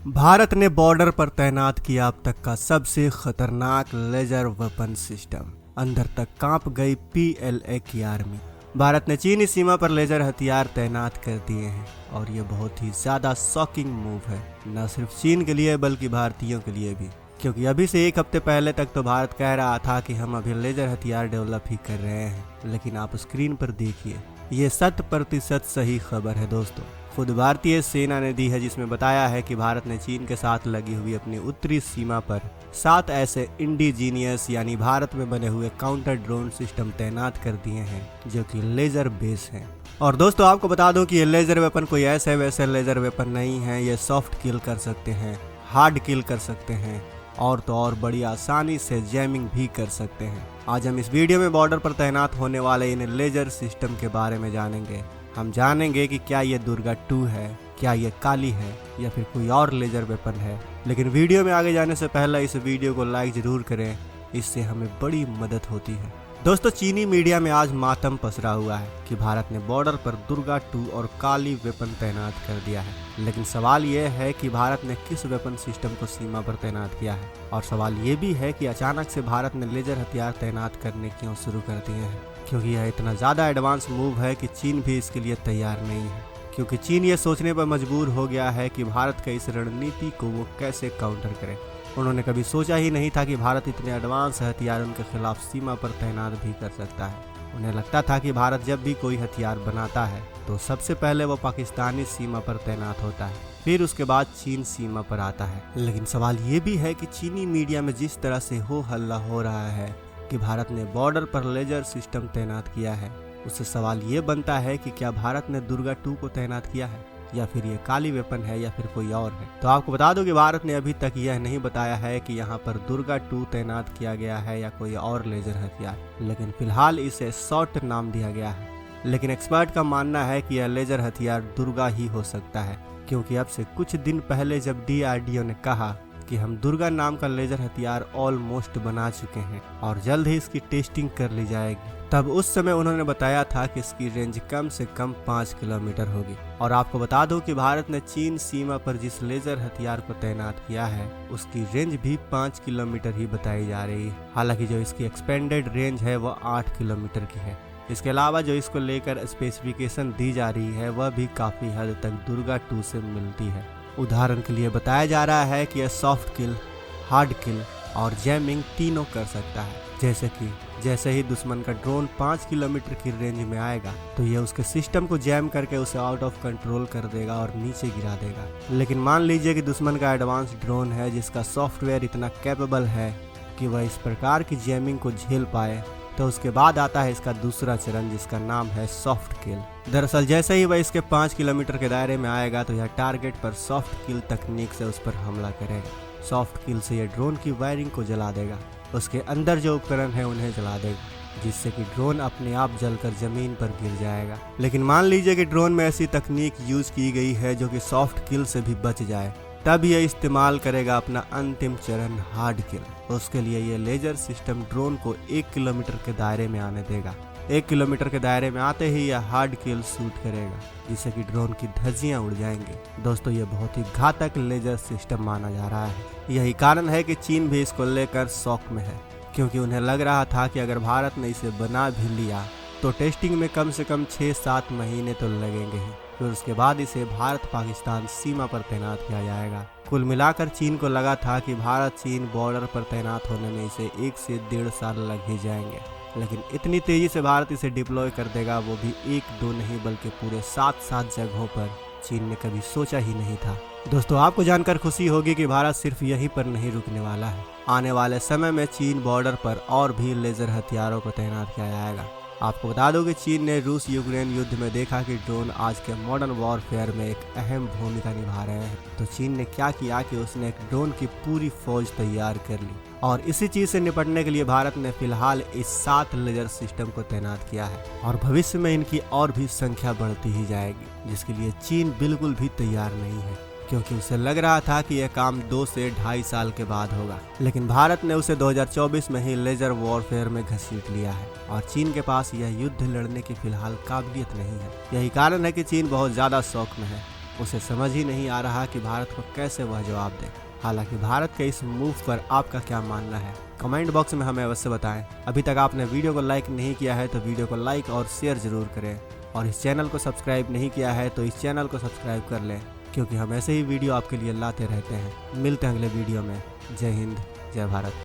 भारत ने बॉर्डर पर तैनात किया अब तक का सबसे खतरनाक लेजर वेपन सिस्टम। अंदर तक कांप गई PLA की आर्मी। भारत ने चीनी सीमा पर लेजर हथियार तैनात कर दिए हैं और ये बहुत ही ज्यादा शॉकिंग मूव है, न सिर्फ चीन के लिए बल्कि भारतीयों के लिए भी। क्योंकि अभी से एक हफ्ते पहले तक तो भारत कह रहा था कि हम अभी लेजर हथियार डेवलप ही कर रहे हैं, लेकिन आप स्क्रीन पर देखिए, ये 100% सही खबर है दोस्तों। खुद भारतीय सेना ने दी है, जिसमें बताया है कि भारत ने चीन के साथ लगी हुई अपनी उत्तरी सीमा पर 7 ऐसे इंडिजीनियस यानी भारत में बने हुए काउंटर ड्रोन सिस्टम तैनात कर दिए हैं जो कि लेजर बेस हैं। और दोस्तों आपको बता दूं कि ये लेजर वेपन कोई ऐसे वैसे लेजर वेपन नहीं है। ये सॉफ्ट किल कर सकते हैं, हार्ड किल कर सकते हैं और तो और बड़ी आसानी से जैमिंग भी कर सकते हैं। आज हम इस वीडियो में बॉर्डर पर तैनात होने वाले इन लेजर सिस्टम के बारे में जानेंगे। हम जानेंगे कि क्या ये दुर्गा 2 है, क्या ये काली है या फिर कोई और लेजर वेपन है। लेकिन वीडियो में आगे जाने से पहले इस वीडियो को लाइक जरूर करें, इससे हमें बड़ी मदद होती है। दोस्तों चीनी मीडिया में आज मातम पसरा हुआ है कि भारत ने बॉर्डर पर दुर्गा 2 और काली वेपन तैनात कर दिया है। लेकिन सवाल ये है कि भारत ने किस वेपन सिस्टम को सीमा पर तैनात किया है, और सवाल ये भी है कि अचानक से भारत ने लेजर हथियार तैनात करने क्यों शुरू कर दिए हैं। क्योंकि यह इतना ज्यादा एडवांस मूव है कि चीन भी इसके लिए तैयार नहीं है। क्योंकि चीन ये सोचने पर मजबूर हो गया है कि भारत की इस रणनीति को वो कैसे काउंटर करे। उन्होंने कभी सोचा ही नहीं था कि भारत इतने एडवांस हथियार उनके खिलाफ सीमा पर तैनात भी कर सकता है। उन्हें लगता था कि भारत जब भी कोई हथियार बनाता है तो सबसे पहले वो पाकिस्तानी सीमा पर तैनात होता है, फिर उसके बाद चीन सीमा पर आता है। लेकिन सवाल ये भी है कि चीनी मीडिया में जिस तरह से हो हल्ला हो रहा है कि भारत ने बॉर्डर पर लेजर सिस्टम तैनात किया है, उससे सवाल ये बनता है कि क्या भारत ने दुर्गा 2 को तैनात किया है या फिर ये काली वेपन है या फिर कोई और है। तो आपको बता दो कि भारत ने अभी तक यह नहीं बताया है कि यहाँ पर दुर्गा 2 तैनात किया गया है या कोई और लेजर हथियार, लेकिन फिलहाल इसे शॉर्ट नाम दिया गया है। लेकिन एक्सपर्ट का मानना है कि यह लेजर हथियार दुर्गा ही हो सकता है, क्योंकि अब से कुछ दिन पहले जब DRDO ने कहा कि हम दुर्गा नाम का लेजर हथियार ऑलमोस्ट बना चुके हैं और जल्द ही इसकी टेस्टिंग कर ली जाएगी, तब उस समय उन्होंने बताया था कि इसकी रेंज कम से कम 5 किलोमीटर होगी। और आपको बता दो कि भारत ने चीन सीमा पर जिस लेजर हथियार को तैनात किया है उसकी रेंज भी 5 किलोमीटर ही बताई जा रही है। हालांकि जो इसकी एक्सपेंडेड रेंज है वह 8 किलोमीटर की है। इसके अलावा जो इसको लेकर स्पेसिफिकेशन दी जा रही है वह भी काफी हद तक दुर्गा 2 से मिलती है। उदाहरण के लिए बताया जा रहा है कि यह सॉफ्ट किल, हार्ड किल और जैमिंग तीनों कर सकता है। जैसे ही दुश्मन का ड्रोन 5 किलोमीटर की रेंज में आएगा तो यह उसके सिस्टम को जैम करके उसे आउट ऑफ कंट्रोल कर देगा और नीचे गिरा देगा। लेकिन मान लीजिए कि दुश्मन का एडवांस ड्रोन है जिसका सॉफ्टवेयर इतना कैपेबल है कि वह इस प्रकार की जैमिंग को झेल पाए, तो उसके बाद आता है इसका दूसरा चरण जिसका नाम है सॉफ्ट किल। दरअसल जैसे ही वह इसके 5 किलोमीटर के दायरे में आएगा तो यह टारगेट पर सॉफ्ट किल तकनीक से उस पर हमला करेगा। सॉफ्ट किल से यह ड्रोन की वायरिंग को जला देगा, उसके अंदर जो उपकरण है उन्हें जला देगा, जिससे कि ड्रोन अपने आप जलकर जमीन पर गिर जाएगा। लेकिन मान लीजिए कि ड्रोन में ऐसी तकनीक यूज की गई है जो कि सॉफ्ट किल से भी बच जाए, तब यह इस्तेमाल करेगा अपना अंतिम चरण हार्ड किल। उसके लिए यह लेजर सिस्टम ड्रोन को 1 किलोमीटर के दायरे में आने देगा। 1 किलोमीटर के दायरे में आते ही यह हार्ड किल शूट करेगा, जिससे कि ड्रोन की धज्जियां उड़ जाएंगी। दोस्तों ये बहुत ही घातक लेजर सिस्टम माना जा रहा है। यही कारण है कि चीन भी इसको लेकर शौक में है, क्योंकि उन्हें लग रहा था कि अगर भारत ने इसे बना भी लिया तो टेस्टिंग में कम से कम 6-7 महीने तो लगेंगे ही, फिर उसके बाद इसे भारत पाकिस्तान सीमा पर तैनात किया जाएगा। कुल मिलाकर चीन को लगा था कि भारत चीन बॉर्डर पर तैनात होने में इसे 1 से 1.5 साल लग ही जाएंगे, लेकिन इतनी तेजी से भारत इसे डिप्लॉय कर देगा, वो भी 1-2 नहीं बल्कि पूरे 7 जगहों पर, चीन ने कभी सोचा ही नहीं था। दोस्तों आपको जानकर खुशी होगी कि भारत सिर्फ यहीं पर नहीं रुकने वाला है। आने वाले समय में चीन बॉर्डर पर और भी लेजर हथियारों को तैनात किया जाएगा। आपको बता दो कि चीन ने रूस यूक्रेन युद्ध में देखा कि ड्रोन आज के मॉडर्न वॉरफेयर में एक अहम भूमिका निभा रहे हैं। तो चीन ने क्या किया कि उसने एक ड्रोन की पूरी फौज तैयार कर ली, और इसी चीज से निपटने के लिए भारत ने फिलहाल इस 7 लेजर सिस्टम को तैनात किया है, और भविष्य में इनकी और भी संख्या बढ़ती ही जाएगी, जिसके लिए चीन बिल्कुल भी तैयार नहीं है, क्योंकि उसे लग रहा था कि यह काम 2 से 2.5 साल के बाद होगा। लेकिन भारत ने उसे 2024 में ही लेजर वॉरफेयर में घसीट लिया है, और चीन के पास यह युद्ध लड़ने की फिलहाल काबिलियत नहीं है। यही कारण है कि चीन बहुत ज्यादा शौक में है। उसे समझ ही नहीं आ रहा कि भारत को कैसे वह जवाब दे। हालांकि भारत के इस मूव पर आपका क्या मानना है, कमेंट बॉक्स में हमें अवश्य बताएं। अभी तक आपने वीडियो को लाइक नहीं किया है तो वीडियो को लाइक और शेयर जरूर करें, और इस चैनल को सब्सक्राइब नहीं किया है तो इस चैनल को सब्सक्राइब कर लें, क्योंकि हम ऐसे ही वीडियो आपके लिए लाते रहते हैं। मिलते हैं अगले वीडियो में। जय हिंद, जय भारत।